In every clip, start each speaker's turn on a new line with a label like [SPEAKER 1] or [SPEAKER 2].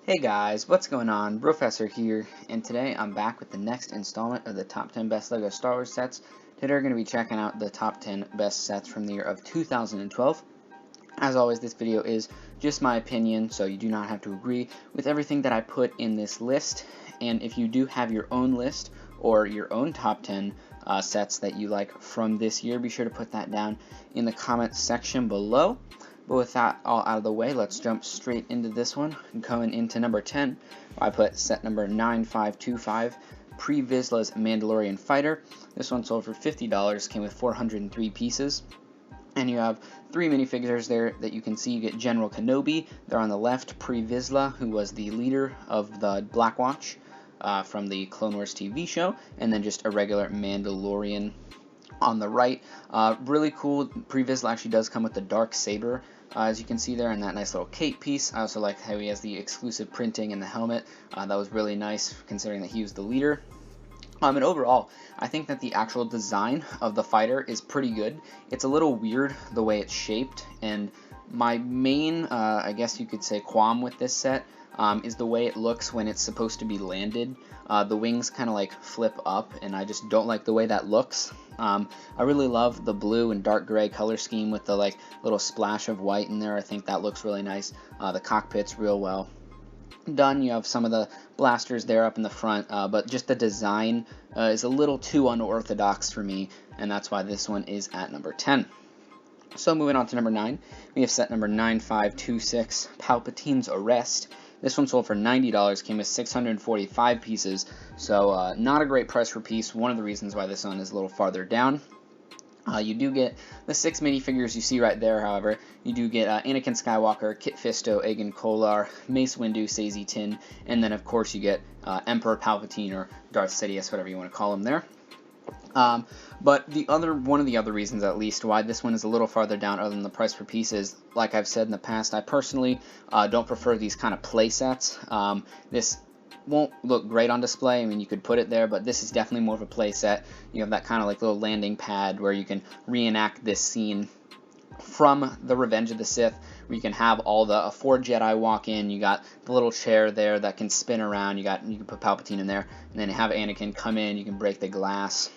[SPEAKER 1] Hey guys, what's going on? Professor here, and today I'm back with the next installment of the top 10 best LEGO Star Wars sets. Today we're going to be checking out the top 10 best sets from the year of 2012. As always, this video is just my opinion, so you do not have to agree with everything that I put in this list. And if you do have your own list or your own top 10 sets that you like from this year, be sure to put that down in the comments section below. But with that all out of the way, let's jump straight into this one. Going into number 10, I put set number 9525, Vizsla's Mandalorian Fighter. This one sold for $50, came with 403 pieces. And you have three minifigures there that you can see. You get General Kenobi there on the left, Vizsla, who was the leader of the Black Watch from the Clone Wars TV show, and then just a regular Mandalorian on the right. Really cool. Vizsla actually does come with the dark saber, as you can see there, and that nice little cape piece. I also like how he has the exclusive printing in the helmet. That was really nice, considering that he was the leader. And overall, I think that the actual design of the fighter is pretty good. It's a little weird the way it's shaped, and my main, I guess you could say, qualm with this set is the way it looks when it's supposed to be landed. The wings kind of like flip up, and I just don't like the way that looks. I really love the blue and dark gray color scheme with the like little splash of white in there. I think that looks really nice. The cockpit's real well done. You have some of the blasters there up in the front, but just the design is a little too unorthodox for me, and that's why this one is at number 10. So moving on to number 9, we have set number 9526, Palpatine's Arrest. This one sold for $90, came with 645 pieces, so not a great price per piece. One of the reasons why this one is a little farther down. You do get the 6 minifigures you see right there, however. You do get Anakin Skywalker, Kit Fisto, Aegon Kolar, Mace Windu, Saesee Tiin, and then of course you get Emperor Palpatine, or Darth Sidious, whatever you want to call him there. But one of the other reasons, at least, why this one is a little farther down other than the price per piece is, like I've said in the past, I personally don't prefer these kind of play sets. This won't look great on display. I mean, you could put it there, but this is definitely more of a play set. You have that kind of like little landing pad where you can reenact this scene from the Revenge of the Sith, where you can have all the 4 Jedi walk in. You got the little chair there that can spin around. You can put Palpatine in there, and then have Anakin come in. You can break the glass.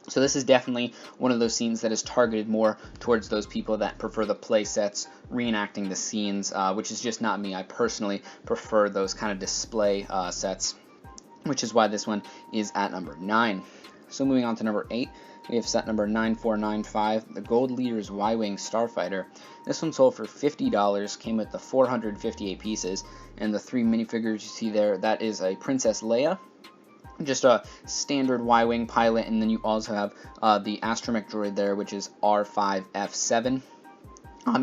[SPEAKER 1] So this is definitely one of those scenes that is targeted more towards those people that prefer the play sets, reenacting the scenes, which is just not me. I personally prefer those kind of display sets, which is why this one is at number 9. So moving on to number 8, we have set number 9495, the Gold Leader's XWing Starfighter. This one sold for $50, came with the 458 pieces, and the 3 minifigures you see there, that is a Princess Leia, just a standard Y-Wing pilot, and then you also have the astromech droid there, which is R5F7.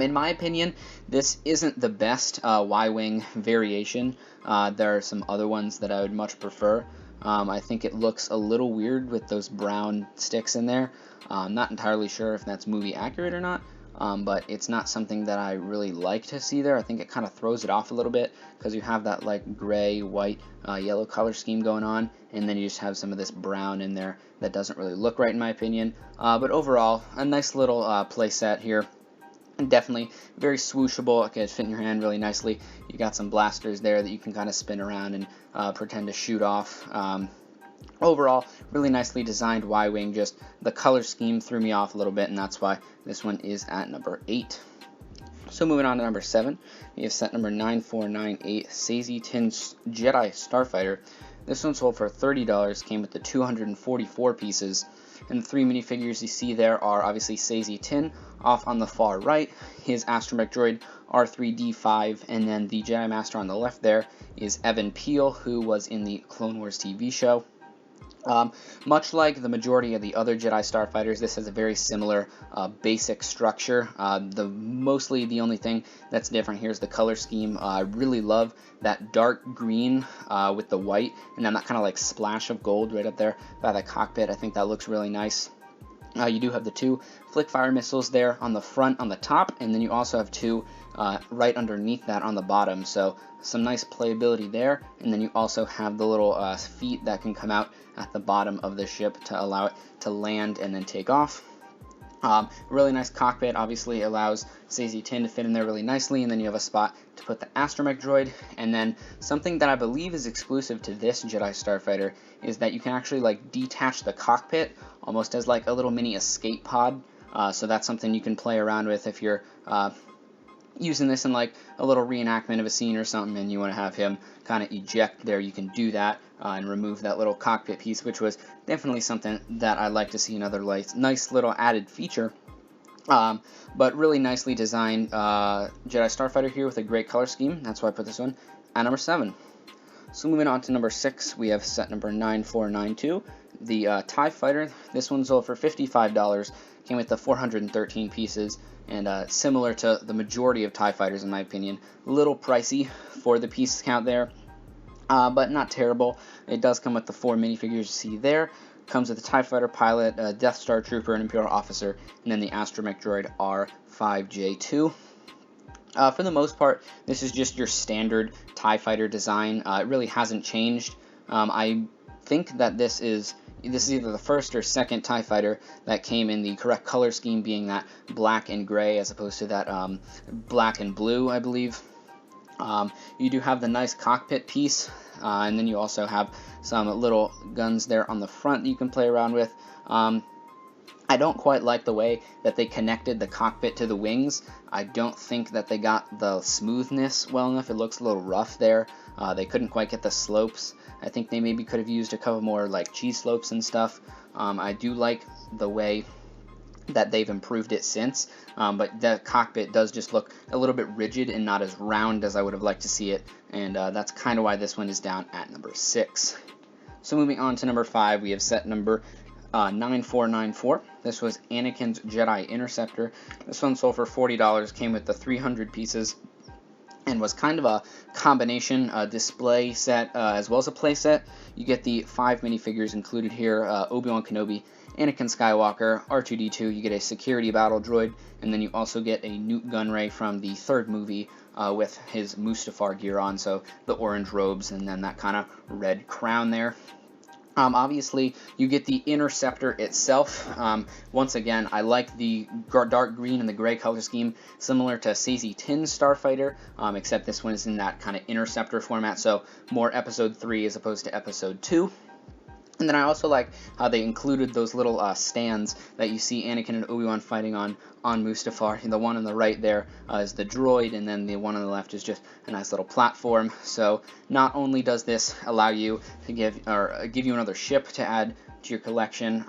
[SPEAKER 1] In my opinion, this isn't the best Y-Wing variation. There are some other ones that I would much prefer. I think it looks a little weird with those brown sticks in there. I'm not entirely sure if that's movie accurate or not. But it's not something that I really like to see there. I think it kind of throws it off a little bit, because you have that like gray, white, yellow color scheme going on, and then you just have some of this brown in there that doesn't really look right in my opinion. But overall, a nice little play set here. And definitely very swooshable. It can fit in your hand really nicely. You got some blasters there that you can kind of spin around and pretend to shoot off. Overall, really nicely designed Y-Wing. Just the color scheme threw me off a little bit, and that's why this one is at number 8. So moving on to number 7, we have set number 9498, Saesee Tiin's Jedi Starfighter. This one sold for $30, came with the 244 pieces, and the 3 minifigures you see there are obviously Saesee Tiin off on the far right, his astromech droid R3D5, and then the Jedi Master on the left there is Evan Peel, who was in the Clone Wars TV show. Much like the majority of the other Jedi Starfighters, this has a very similar basic structure. Mostly the only thing that's different here is the color scheme. I really love that dark green with the white, and then that kind of like splash of gold right up there by the cockpit. I think that looks really nice. You do have the 2 flick fire missiles there on the front, on the top, and then you also have 2 right underneath that on the bottom. So some nice playability there, and then you also have the little feet that can come out at the bottom of the ship to allow it to land and then take off. Really nice cockpit. Obviously allows Saesee Tiin to fit in there really nicely, and then you have a spot to put the astromech droid, and then something that I believe is exclusive to this Jedi Starfighter is that you can actually like detach the cockpit almost as like a little mini escape pod. So that's something you can play around with if you're using this in like a little reenactment of a scene or something and you want to have him kind of eject there. You can do that and remove that little cockpit piece, which was definitely something that I'd like to see another nice little added feature. But really nicely designed Jedi Starfighter here with a great color scheme. That's why I put this one at number 7. So moving on to number 6, we have set number 9492, the TIE Fighter. This one sold for $55, came with the 413 pieces, and similar to the majority of TIE Fighters in my opinion. A little pricey for the piece count there, but not terrible. It does come with the 4 minifigures you see there. Comes with a TIE Fighter pilot, a Death Star Trooper, an Imperial Officer, and then the astromech droid R5J2. For the most part, this is just your standard TIE Fighter design. It really hasn't changed. I think that this is either the first or second TIE Fighter that came in the correct color scheme, being that black and gray as opposed to that black and blue, I believe. You do have the nice cockpit piece, and then you also have some little guns there on the front that you can play around with. I don't quite like the way that they connected the cockpit to the wings. I don't think that they got the smoothness well enough. It looks a little rough there. They couldn't quite get the slopes. I think they maybe could have used a couple more like cheese slopes and stuff. I do like the way that they've improved it since, but the cockpit does just look a little bit rigid and not as round as I would have liked to see it, and that's kind of why this one is down at number 6. So moving on to number 5, we have set number 9494. This was Anakin's Jedi Interceptor. This one sold for $40, came with the 300 pieces, and was kind of a combination display set as well as a play set. You get the 5 minifigures included here, Obi-Wan Kenobi, Anakin Skywalker, R2-D2, you get a security battle droid, and then you also get a Newt Gunray from the 3rd movie with his Mustafar gear on, so the orange robes and then that kind of red crown there. Obviously, you get the Interceptor itself. Once again, I like the dark green and the gray color scheme, similar to Saesee Tinn's Starfighter, except this one is in that kind of Interceptor format, so more Episode 3 as opposed to Episode 2. And then I also like how they included those little stands that you see Anakin and Obi-Wan fighting on Mustafar. And the one on the right there is the droid, and then the one on the left is just a nice little platform. So not only does this allow you to give you another ship to add to your collection,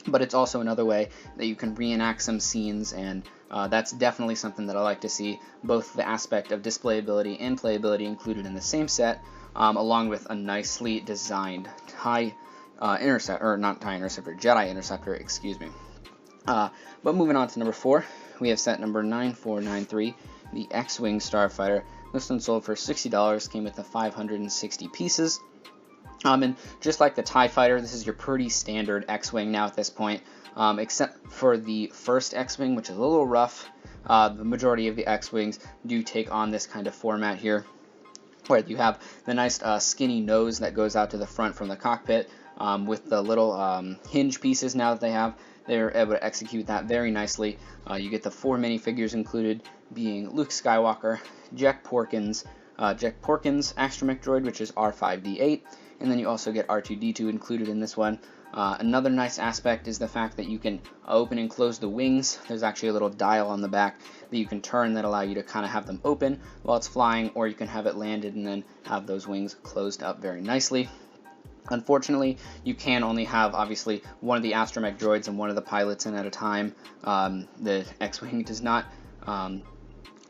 [SPEAKER 1] but it's also another way that you can reenact some scenes, and that's definitely something that I like to see, both the aspect of displayability and playability included in the same set, along with a nicely designed Jedi Interceptor, excuse me. But moving on to number 4, we have set number 9493, the XWing Starfighter. This one sold for $60, came with the 560 pieces. And just like the TIE Fighter, this is your pretty standard X-Wing now at this point, except for the first X-Wing, which is a little rough. The majority of the X-Wings do take on this kind of format here, where you have the nice skinny nose that goes out to the front from the cockpit, with the little hinge pieces now that they have. They're able to execute that very nicely. You get the 4 minifigures included, being Luke Skywalker, Jack Porkins astromech droid, which is R5D8, and then you also get R2-D2 included in this one. Another nice aspect is the fact that you can open and close the wings. There's actually a little dial on the back that you can turn that allow you to kind of have them open while it's flying, or you can have it landed and then have those wings closed up very nicely. Unfortunately, you can only have, obviously, one of the astromech droids and one of the pilots in at a time. The X-Wing does not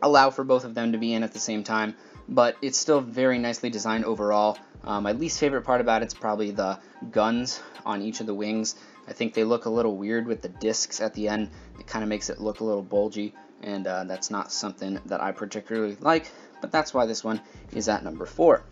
[SPEAKER 1] allow for both of them to be in at the same time, but it's still very nicely designed overall. My least favorite part about it's probably the guns on each of the wings. I think they look a little weird with the discs at the end. It kind of makes it look a little bulgy, and that's not something that I particularly like, but that's why this one is at number 4.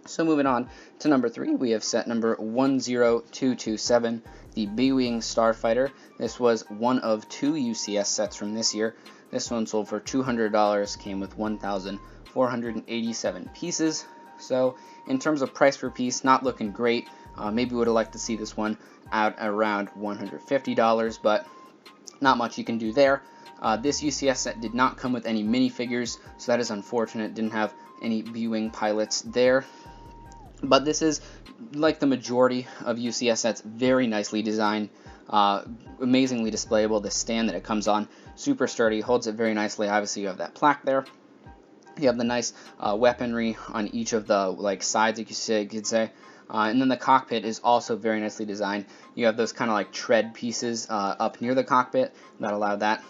[SPEAKER 1] So moving on to number 3, we have set number 10227, the Beweing Starfighter. This was one of 2 UCS sets from this year. This one sold for $200, came with 1,487 pieces. So in terms of price per piece, not looking great. Maybe would have liked to see this one out around $150, but not much you can do there. This UCS set did not come with any minifigures, so that is unfortunate. Didn't have any Beweing pilots there. But this is, like the majority of UCS sets, very nicely designed, amazingly displayable. The stand that it comes on, super sturdy, holds it very nicely. Obviously, you have that plaque there. You have the nice weaponry on each of the sides, you could say. And then the cockpit is also very nicely designed. You have those kind of like tread pieces up near the cockpit that allow that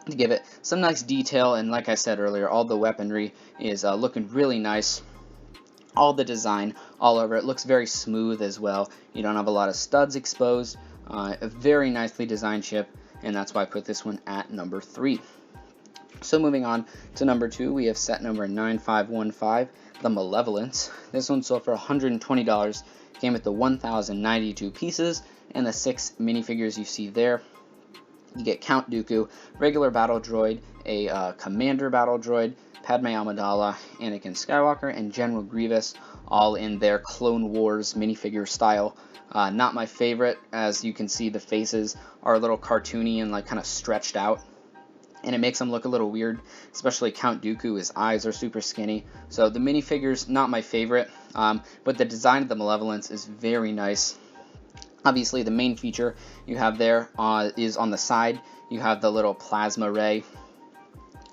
[SPEAKER 1] to give it some nice detail. And like I said earlier, all the weaponry is looking really nice. All the design all over it looks very smooth as well. You don't have a lot of studs exposed. A very nicely designed ship, and that's why I put this one at number 3. So moving on to number 2, we have set number 9515, the Malevolence. This one sold for $120. Came with the 1,092 pieces and the 6 minifigures you see there. You get Count Dooku, regular battle droid, a commander battle droid, Padme Amidala, Anakin Skywalker, and General Grievous, all in their Clone Wars minifigure style. Not my favorite, as you can see the faces are a little cartoony and kind of stretched out, and it makes them look a little weird, especially Count Dooku. His eyes are super skinny. So the minifigures, not my favorite, but the design of the Malevolence is very nice. Obviously, the main feature you have there is on the side. You have the little plasma ray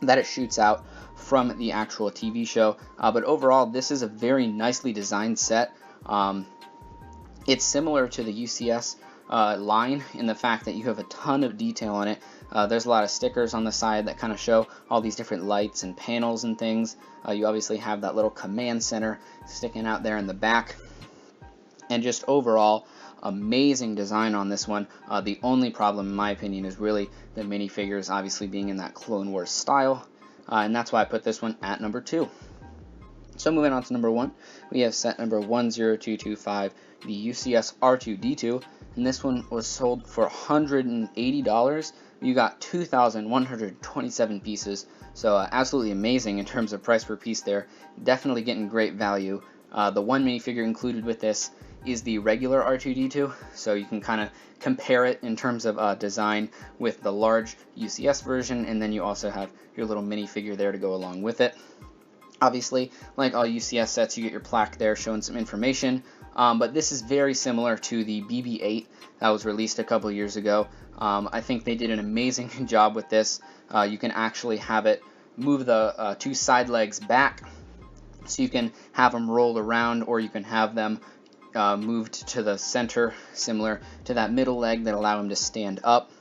[SPEAKER 1] that it shoots out from the actual TV show. But overall, this is a very nicely designed set. It's similar to the UCS line in the fact that you have a ton of detail on it. There's a lot of stickers on the side that kind of show all these different lights and panels and things. You obviously have that little command center sticking out there in the back. And just overall, amazing design on this one. The only problem, in my opinion, is really the minifigures obviously being in that Clone Wars style. And that's why I put this one at number 2. So moving on to number 1, we have set number 10225, the UCS R2-D2. And this one was sold for $180. You got 2,127 pieces. So absolutely amazing in terms of price per piece there. Definitely getting great value. The one minifigure included with this is the regular R2-D2, so you can kind of compare it in terms of design with the large UCS version, and then you also have your little minifigure there to go along with it. Obviously, like all UCS sets, you get your plaque there showing some information, but this is very similar to the BB-8 that was released a couple years ago. I think they did an amazing job with this. You can actually have it move the 2 side legs back, so you can have them roll around, or you can have them moved to the center, similar to that middle leg that allow him to stand up.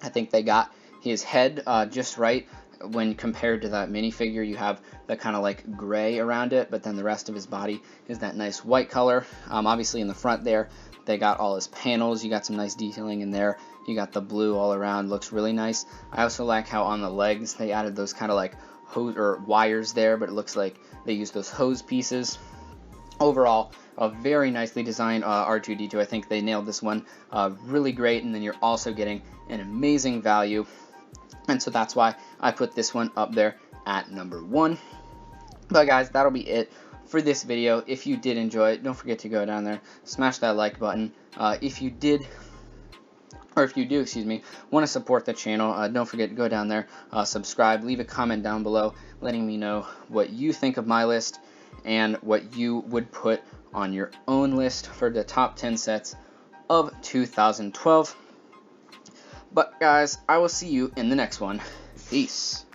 [SPEAKER 1] I think they got his head just right. When compared to that minifigure, you have the kind of gray around it, but then the rest of his body is that nice white color. Obviously in the front there, they got all his panels. You got some nice detailing in there. You got the blue all around, looks really nice. I also like how on the legs they added those kind of hose or wires there, but it looks like they used those hose pieces. Overall, a very nicely designed R2-D2. I think they nailed this one really great, and then you're also getting an amazing value. And so that's why I put this one up there at number 1. But guys, that'll be it for this video. If you did enjoy it, don't forget to go down there, smash that like button. If you do, want to support the channel, don't forget to go down there, subscribe, leave a comment down below letting me know what you think of my list and what you would put on your own list for the top 10 sets of 2012. But guys, I will see you in the next one. Peace.